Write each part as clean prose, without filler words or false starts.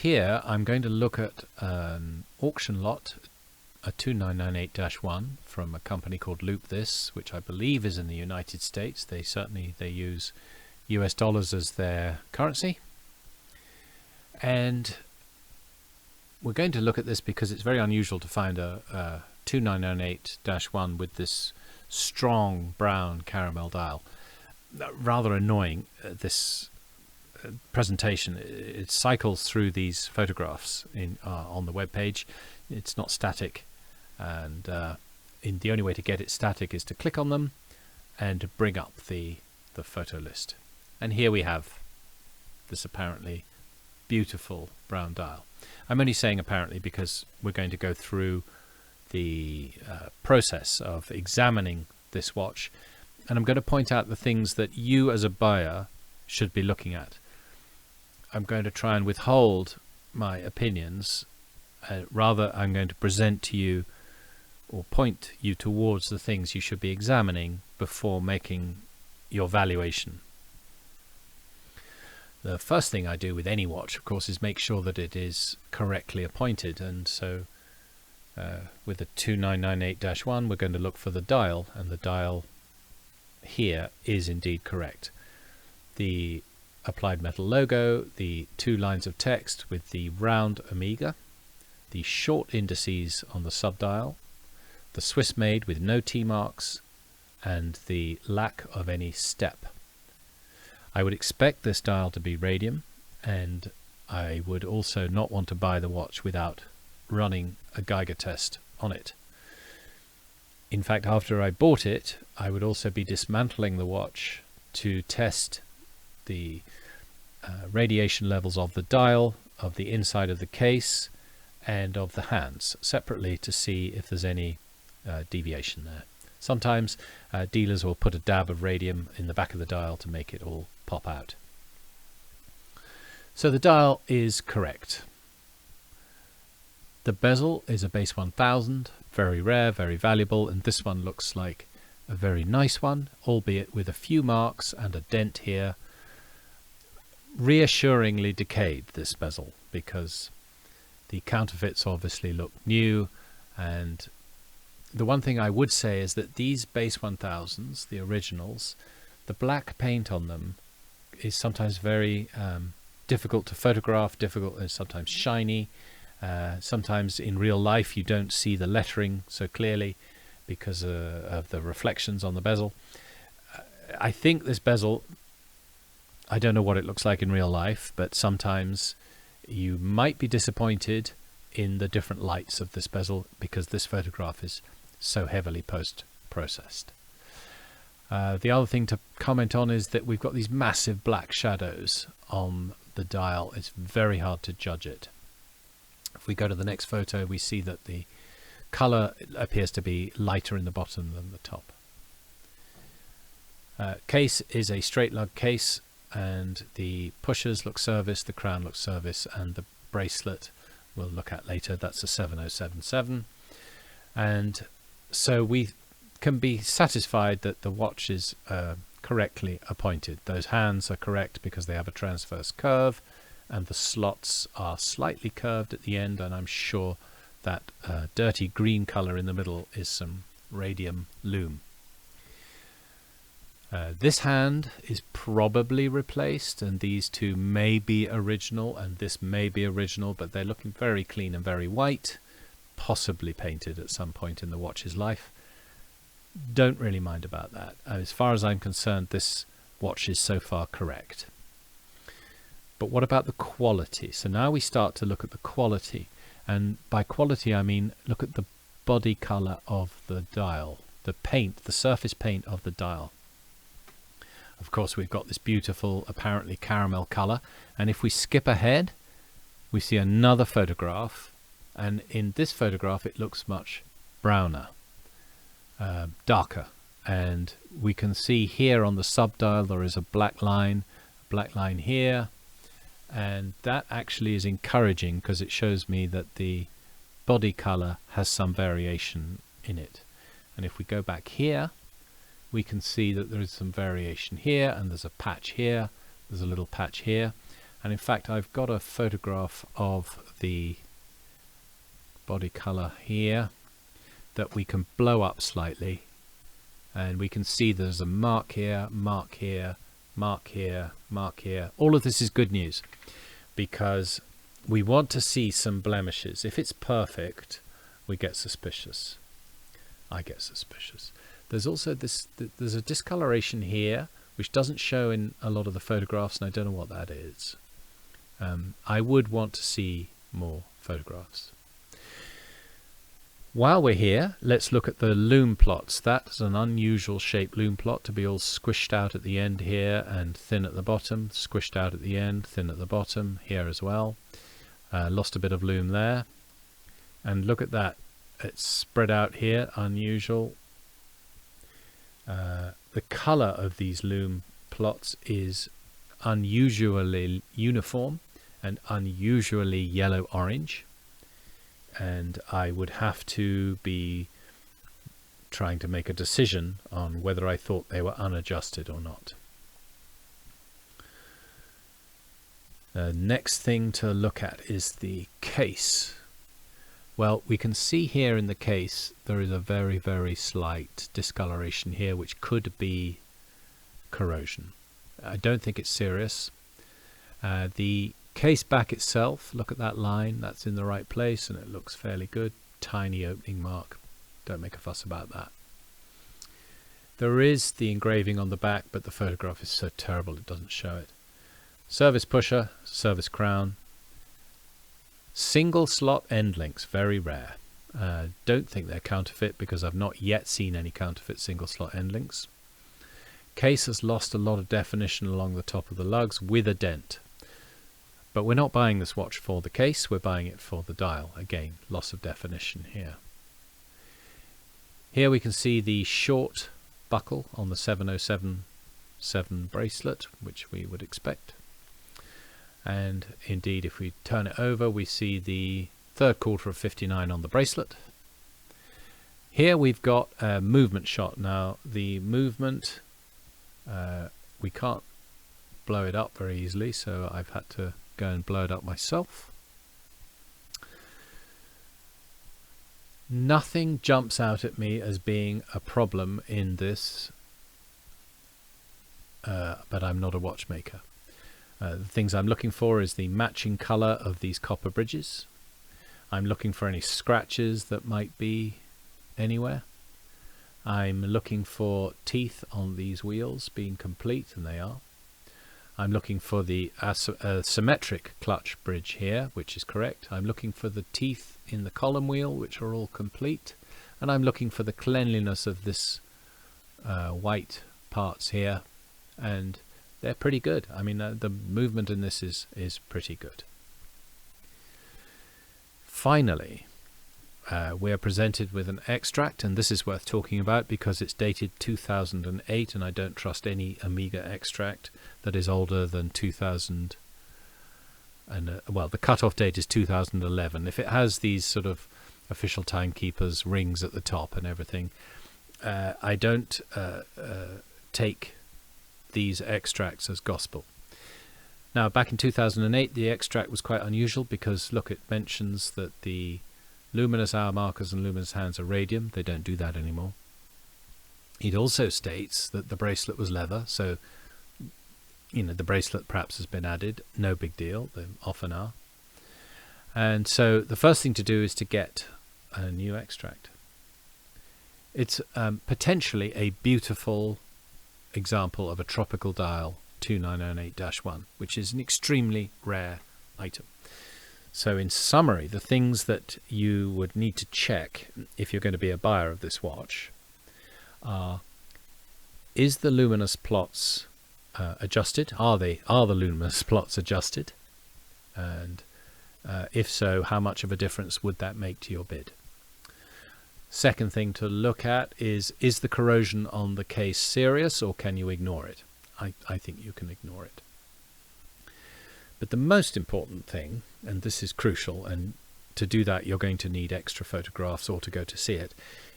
here I'm going to look at an auction lot, a 2998-1 from a company called Loupe This, which I believe is in the United States. They use US dollars as their currency. And we're going to look at this because it's very unusual to find a 2998-1 with this strong brown caramel dial. Rather annoying, this presentation. It cycles through these photographs on the web page. It's not static, and the only way to get it static is to click on them and to bring up the photo list. And here we have this apparently beautiful brown dial. I'm only saying apparently because we're going to go through the process of examining this watch, and I'm going to point out the things that you as a buyer should be looking at. I'm going to try and withhold my opinions. Rather, I'm going to present to you or point you towards the things you should be examining before making your valuation. The first thing I do with any watch, of course, is make sure that it is correctly appointed, and so with the 2998-1 we're going to look for the dial, and the dial here is indeed correct. The applied metal logo, the 2 lines of text with the round omega, the short indices on the subdial, the Swiss made with no T marks, and the lack of any step. I would expect this dial to be radium, and I would also not want to buy the watch without running a Geiger test on it. In fact, after I bought it, I would also be dismantling the watch to test the radiation levels of the dial, of the inside of the case, and of the hands separately to see if there's any deviation there. Sometimes dealers will put a dab of radium in the back of the dial to make it all pop out. So the dial is correct. The bezel is a base 1000, very rare, very valuable, and this one looks like a very nice one, albeit with a few marks and a dent here. Reassuringly decayed, this bezel, because the counterfeits obviously look new. And the one thing I would say is that these base 1000s, the originals, the black paint on them is sometimes very difficult to photograph, difficult and sometimes shiny. Sometimes in real life you don't see the lettering so clearly because of the reflections on the bezel. I think this bezel, I don't know what it looks like in real life, but sometimes you might be disappointed in the different lights of this bezel because this photograph is so heavily post-processed. The other thing to comment on is that we've got these massive black shadows on the dial. It's very hard to judge it. If we go to the next photo, we see that the color appears to be lighter in the bottom than the top. Case is a straight lug case, and the pushers look service, the crown looks service, and the bracelet we'll look at later. That's a 7077. And so we can be satisfied that the watch is correctly appointed. Those hands are correct because they have a transverse curve, and the slots are slightly curved at the end, and I'm sure that dirty green color in the middle is some radium lume. This hand is probably replaced, and these two may be original, and this may be original, but they're looking very clean and very white, possibly painted at some point in the watch's life. Don't really mind about that. As far as I'm concerned, this watch is so far correct. But what about the quality? So now we start to look at the quality, and by quality I mean look at the body color of the dial, the paint, the surface paint of the dial. Of course, we've got this beautiful apparently caramel color, and if we skip ahead we see another photograph, and in this photograph it looks much browner, darker, and we can see here on the subdial there is a black line here, and that actually is encouraging because it shows me that the body color has some variation in it. And if we go back here, we can see that there is some variation here, and there's a patch here, there's a little patch here, And in fact, I've got a photograph of the body color here that we can blow up slightly, and we can see there's a mark here, mark here, mark here, mark here. All of this is good news because we want to see some blemishes. If it's perfect, we get suspicious. I get suspicious. There's also there's a discoloration here which doesn't show in a lot of the photographs, and I don't know what that is. I would want to see more photographs. While we're here, let's look at the loom plots. That's an unusual shaped loom plot to be all squished out at the end here and thin at the bottom, squished out at the end, thin at the bottom, here as well. Lost a bit of loom there. And look at that. It's spread out here, unusual. The colour of these loom plots is unusually uniform and unusually yellow-orange. And I would have to be trying to make a decision on whether I thought they were unadjusted or not. The next thing to look at is the case. Well, we can see here in the case there is a very, very slight discoloration here, which could be corrosion. I don't think it's serious. The case back itself, look at that line, that's in the right place and it looks fairly good. Tiny opening mark, don't make a fuss about that. There is the engraving on the back, but the photograph is so terrible it doesn't show it. Service pusher, service crown. Single slot end links, very rare. Don't think they're counterfeit because I've not yet seen any counterfeit single slot end links. Case has lost a lot of definition along the top of the lugs with a dent. But we're not buying this watch for the case, we're buying it for the dial. Again, loss of definition here. Here we can see the short buckle on the 7077 bracelet, which we would expect. And indeed, if we turn it over, we see the third quarter of 59 on the bracelet. Here we've got a movement shot. Now, the movement, we can't blow it up very easily, so I've had to go and blow it up myself. Nothing jumps out at me as being a problem in this, but I'm not a watchmaker. The things I'm looking for is the matching color of these copper bridges. I'm looking for any scratches that might be anywhere. I'm looking for teeth on these wheels being complete, and they are. I'm looking for the symmetric clutch bridge here, which is correct. I'm looking for the teeth in the column wheel, which are all complete. And I'm looking for the cleanliness of this white parts here, and they're pretty good. I mean, the movement in this is pretty good. Finally, we are presented with an extract, and this is worth talking about because it's dated 2008, and I don't trust any Omega extract that is older than 2000. And well, the cutoff date is 2011. If it has these sort of official timekeepers rings at the top and everything, I don't take these extracts as gospel. Now, back in 2008, the extract was quite unusual because, look, it mentions that the luminous hour markers and luminous hands are radium. They don't do that anymore. It also states that the bracelet was leather, so the bracelet perhaps has been added. No big deal. They often are. And so the first thing to do is to get a new extract. It's potentially a beautiful example of a tropical dial 2998-1, which is an extremely rare item. So in summary, the things that you would need to check if you're going to be a buyer of this watch are: is the luminous plots adjusted? Are the luminous plots adjusted? And if so, how much of a difference would that make to your bid? Second thing to look at is the corrosion on the case serious, or can you ignore it? I think you can ignore it. But the most important thing, and this is crucial, and to do that you're going to need extra photographs or to go to see it,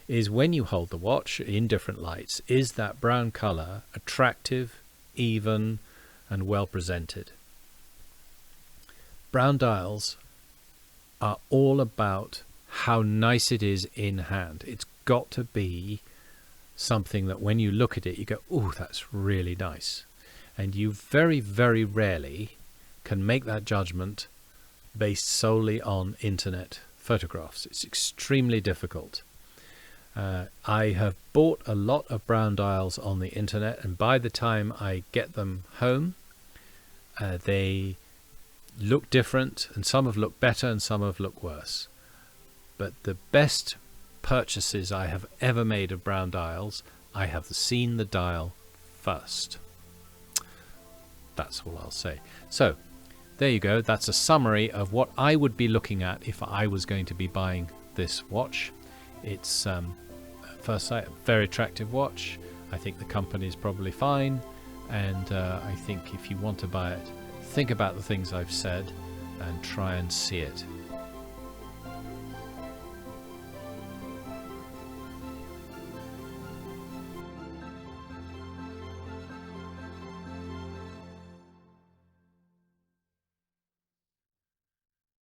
is when you hold the watch in different lights, is that brown color attractive, even, and well presented? Brown dials are all about how nice it is in hand. It's got to be something that when you look at it, you go, "Oh, that's really nice." And you very, very rarely can make that judgment based solely on internet photographs. It's extremely difficult. I have bought a lot of brown dials on the internet, and by the time I get them home, they look different, and some have looked better and some have looked worse. But the best purchases I have ever made of brown dials, I have seen the dial first. That's all I'll say. So there you go. That's a summary of what I would be looking at if I was going to be buying this watch. It's at first sight a very attractive watch. I think the company is probably fine, and I think if you want to buy it, think about the things I've said and try and see it